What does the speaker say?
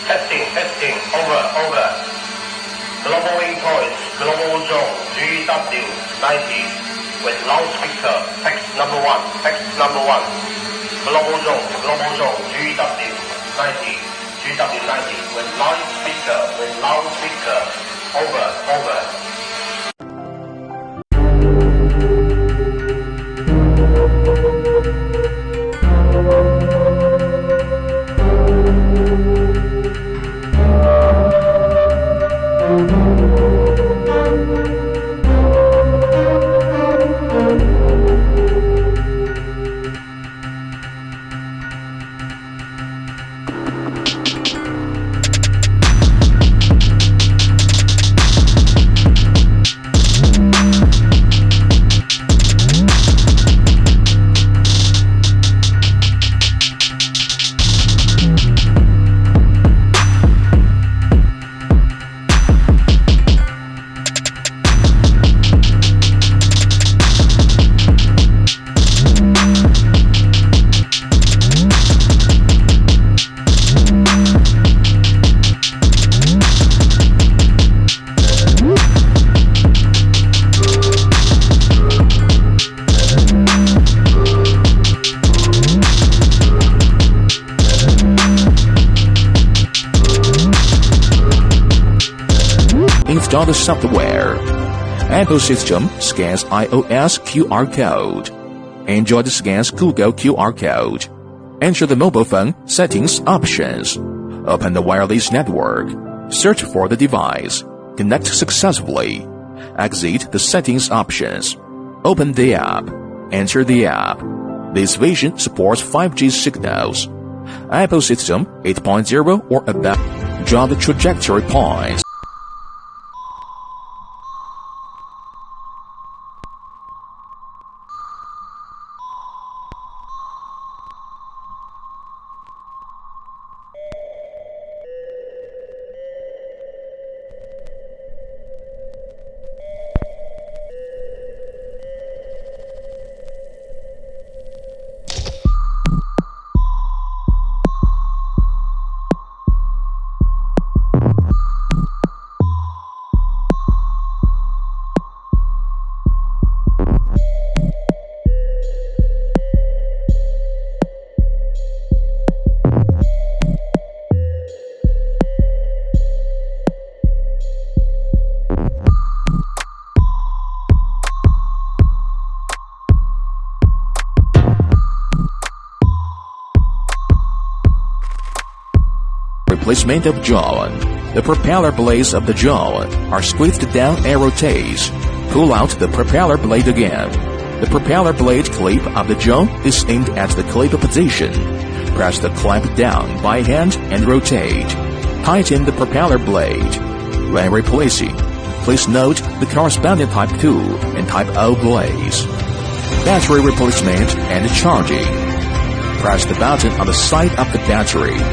Testing, over. Global Invoice, Global Zone, GW90 with loudspeaker, text number one. Global Zone, GW90 with loudspeaker, over. Install the software. Apple system scans iOS QR code. Android scans Google QR code. Enter the mobile phone settings options. Open the wireless network. Search for the device. Connect successfully. Exit the settings options. Open the app. Enter the app. This version supports 5G signals. Apple system 8.0 or above. Draw the trajectory points. Replacement of Dron. The propeller blades of the Dron are squeezed down and rotate. Pull out the propeller blade again. The propeller blade clip of the Dron is aimed at the clip position. Press the clamp down by hand and rotate. Tighten the propeller blade. When replacing, please note the corresponding Type 2 and Type O blades. Battery replacement and charging. Press the button on the side of the battery